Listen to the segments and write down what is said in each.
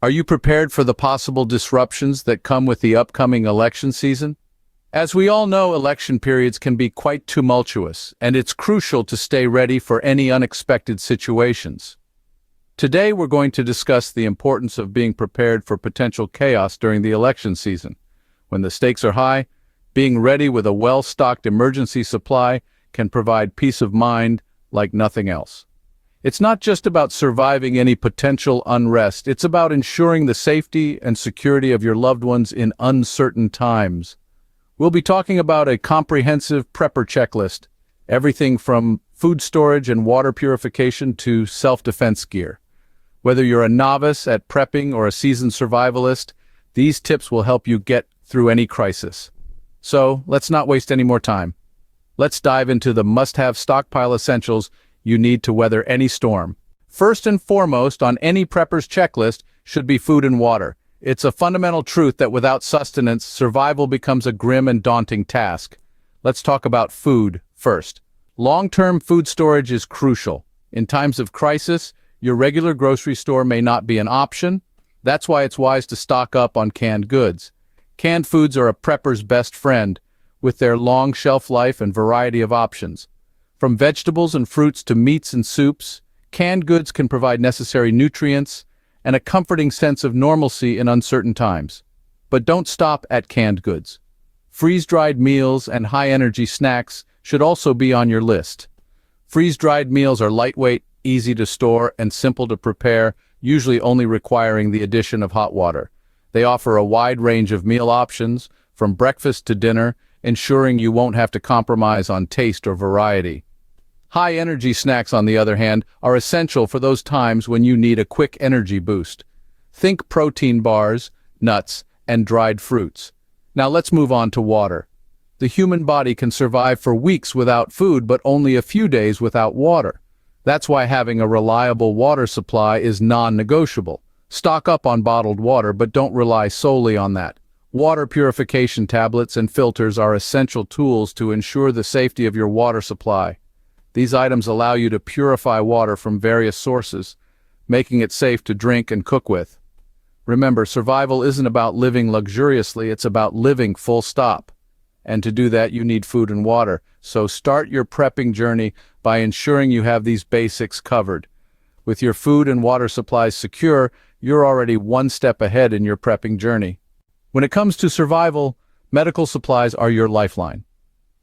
Are you prepared for the possible disruptions that come with the upcoming election season? As we all know, election periods can be quite tumultuous, and it's crucial to stay ready for any unexpected situations. Today, we're going to discuss the importance of being prepared for potential chaos during the election season. When the stakes are high, being ready with a well-stocked emergency supply can provide peace of mind like nothing else. It's not just about surviving any potential unrest, it's about ensuring the safety and security of your loved ones in uncertain times. We'll be talking about a comprehensive prepper checklist, everything from food storage and water purification to self-defense gear. Whether you're a novice at prepping or a seasoned survivalist, these tips will help you get through any crisis. So, let's not waste any more time. Let's dive into the must-have stockpile essentials you need to weather any storm. First and foremost on any prepper's checklist should be food and water. It's a fundamental truth that without sustenance, survival becomes a grim and daunting task. Let's talk about food first. Long-term food storage is crucial. In times of crisis, your regular grocery store may not be an option. That's why it's wise to stock up on canned goods. Canned foods are a prepper's best friend, with their long shelf life and variety of options. From vegetables and fruits to meats and soups, canned goods can provide necessary nutrients and a comforting sense of normalcy in uncertain times. But don't stop at canned goods. Freeze-dried meals and high-energy snacks should also be on your list. Freeze-dried meals are lightweight, easy to store, and simple to prepare, usually only requiring the addition of hot water. They offer a wide range of meal options, from breakfast to dinner, ensuring you won't have to compromise on taste or variety. High-energy snacks, on the other hand, are essential for those times when you need a quick energy boost. Think protein bars, nuts, and dried fruits. Now let's move on to water. The human body can survive for weeks without food, but only a few days without water. That's why having a reliable water supply is non-negotiable. Stock up on bottled water, but don't rely solely on that. Water purification tablets and filters are essential tools to ensure the safety of your water supply. These items allow you to purify water from various sources, making it safe to drink and cook with. Remember, survival isn't about living luxuriously, it's about living full stop. And to do that, you need food and water. So start your prepping journey by ensuring you have these basics covered. With your food and water supplies secure, you're already one step ahead in your prepping journey. When it comes to survival, medical supplies are your lifeline.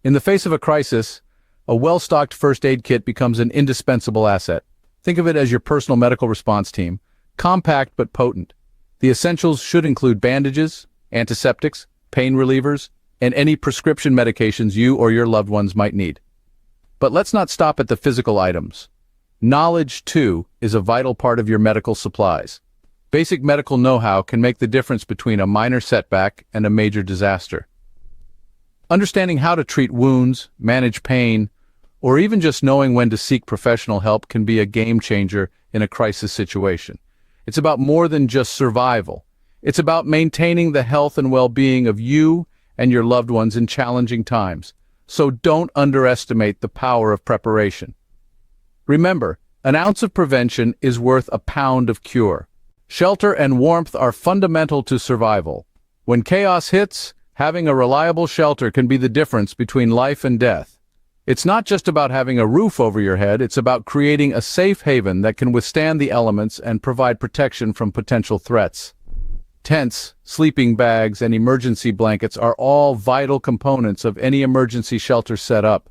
In the face of a crisis, a well-stocked first aid kit becomes an indispensable asset. Think of it as your personal medical response team, compact but potent. The essentials should include bandages, antiseptics, pain relievers, and any prescription medications you or your loved ones might need. But let's not stop at the physical items. Knowledge, too, is a vital part of your medical supplies. Basic medical know-how can make the difference between a minor setback and a major disaster. Understanding how to treat wounds, manage pain, or even just knowing when to seek professional help can be a game changer in a crisis situation. It's about more than just survival. It's about maintaining the health and well-being of you and your loved ones in challenging times. So don't underestimate the power of preparation. Remember, an ounce of prevention is worth a pound of cure. Shelter and warmth are fundamental to survival. When chaos hits, having a reliable shelter can be the difference between life and death. It's not just about having a roof over your head, it's about creating a safe haven that can withstand the elements and provide protection from potential threats. Tents, sleeping bags, and emergency blankets are all vital components of any emergency shelter setup.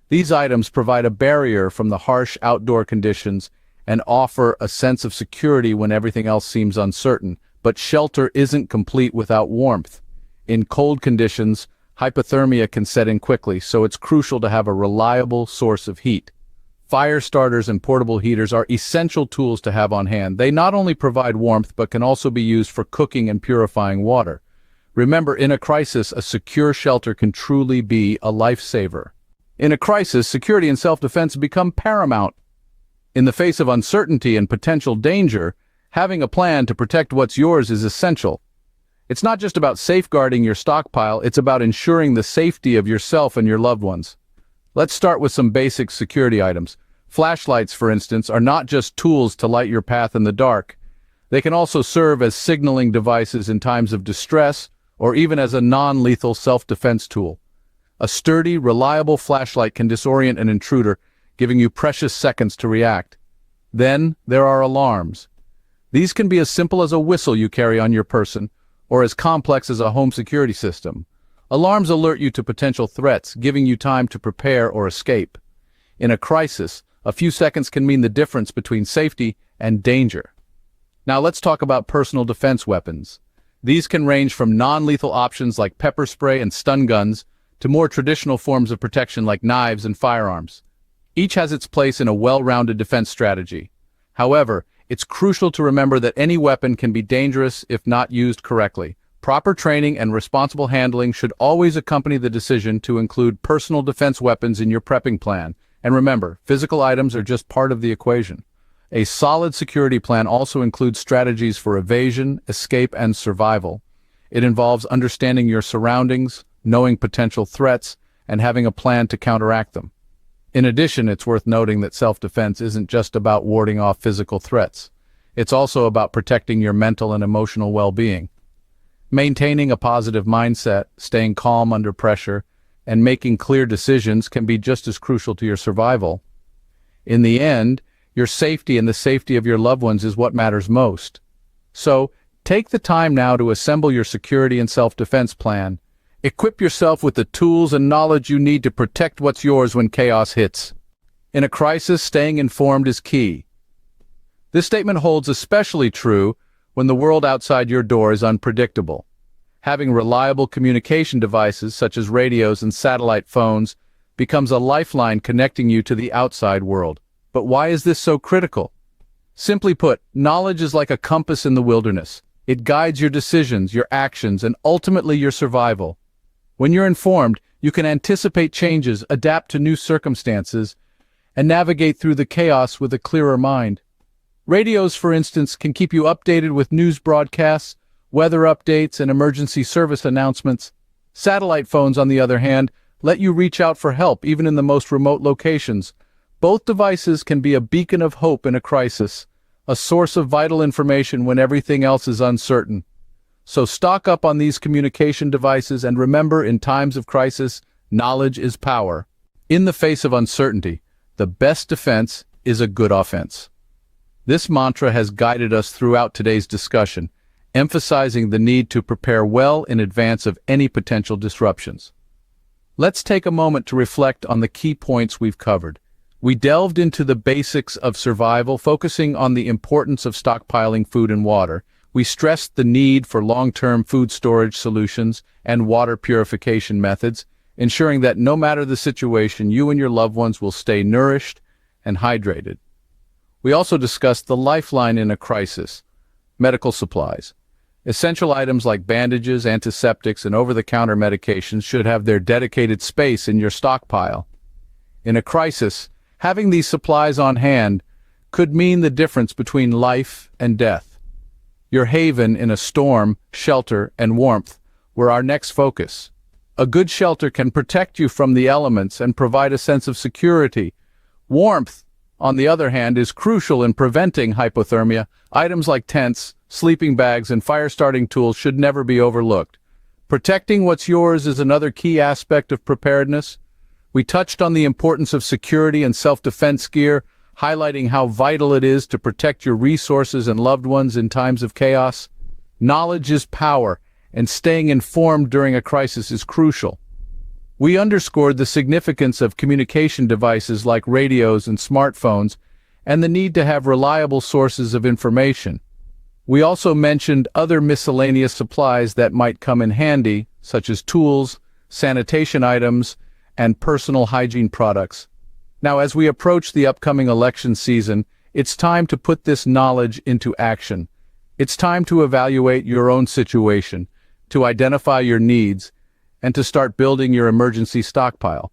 These items provide a barrier from the harsh outdoor conditions and offer a sense of security when everything else seems uncertain. But shelter isn't complete without warmth. In cold conditions, hypothermia can set in quickly, so it's crucial to have a reliable source of heat. Fire starters and portable heaters are essential tools to have on hand. They not only provide warmth, but can also be used for cooking and purifying water. Remember, in a crisis, a secure shelter can truly be a lifesaver. In a crisis, security and self-defense become paramount. In the face of uncertainty and potential danger, having a plan to protect what's yours is essential. It's not just about safeguarding your stockpile, it's about ensuring the safety of yourself and your loved ones. Let's start with some basic security items. Flashlights, for instance, are not just tools to light your path in the dark. They can also serve as signaling devices in times of distress or even as a non-lethal self-defense tool. A sturdy, reliable flashlight can disorient an intruder, giving you precious seconds to react. Then, there are alarms. These can be as simple as a whistle you carry on your person, or as complex as a home security system. Alarms alert you to potential threats, giving you time to prepare or escape. In a crisis, a few seconds can mean the difference between safety and danger. Now let's talk about personal defense weapons. These can range from non-lethal options like pepper spray and stun guns to more traditional forms of protection like knives and firearms. Each has its place in a well-rounded defense strategy. However, it's crucial to remember that any weapon can be dangerous if not used correctly. Proper training and responsible handling should always accompany the decision to include personal defense weapons in your prepping plan. And remember, physical items are just part of the equation. A solid security plan also includes strategies for evasion, escape, and survival. It involves understanding your surroundings, knowing potential threats, and having a plan to counteract them. In addition, it's worth noting that self-defense isn't just about warding off physical threats. It's also about protecting your mental and emotional well-being. Maintaining a positive mindset, staying calm under pressure, and making clear decisions can be just as crucial to your survival. In the end, your safety and the safety of your loved ones is what matters most. So, take the time now to assemble your security and self-defense plan. Equip yourself with the tools and knowledge you need to protect what's yours when chaos hits. In a crisis, staying informed is key. This statement holds especially true when the world outside your door is unpredictable. Having reliable communication devices such as radios and satellite phones becomes a lifeline connecting you to the outside world. But why is this so critical? Simply put, knowledge is like a compass in the wilderness. It guides your decisions, your actions, and ultimately your survival. When you're informed, you can anticipate changes, adapt to new circumstances, and navigate through the chaos with a clearer mind. Radios, for instance, can keep you updated with news broadcasts, weather updates, and emergency service announcements. Satellite phones, on the other hand, let you reach out for help even in the most remote locations. Both devices can be a beacon of hope in a crisis, a source of vital information when everything else is uncertain. So stock up on these communication devices and remember, in times of crisis, knowledge is power. In the face of uncertainty, the best defense is a good offense. This mantra has guided us throughout today's discussion, emphasizing the need to prepare well in advance of any potential disruptions. Let's take a moment to reflect on the key points we've covered. We delved into the basics of survival, focusing on the importance of stockpiling food and water. We stressed the need for long-term food storage solutions and water purification methods, ensuring that no matter the situation, you and your loved ones will stay nourished and hydrated. We also discussed the lifeline in a crisis: medical supplies. Essential items like bandages, antiseptics, and over-the-counter medications should have their dedicated space in your stockpile. In a crisis, having these supplies on hand could mean the difference between life and death. Your haven in a storm, shelter, and warmth were our next focus. A good shelter can protect you from the elements and provide a sense of security. Warmth, on the other hand, is crucial in preventing hypothermia. Items like tents, sleeping bags, and fire-starting tools should never be overlooked. Protecting what's yours is another key aspect of preparedness. We touched on the importance of security and self-defense gear, highlighting how vital it is to protect your resources and loved ones in times of chaos. Knowledge is power, and staying informed during a crisis is crucial. We underscored the significance of communication devices like radios and smartphones, and the need to have reliable sources of information. We also mentioned other miscellaneous supplies that might come in handy, such as tools, sanitation items, and personal hygiene products. Now, as we approach the upcoming election season, it's time to put this knowledge into action. It's time to evaluate your own situation, to identify your needs, and to start building your emergency stockpile.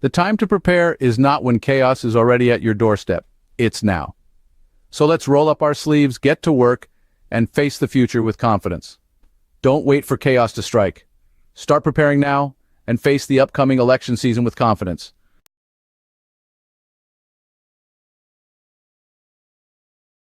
The time to prepare is not when chaos is already at your doorstep. It's now. So let's roll up our sleeves, get to work, and face the future with confidence. Don't wait for chaos to strike. Start preparing now and face the upcoming election season with confidence.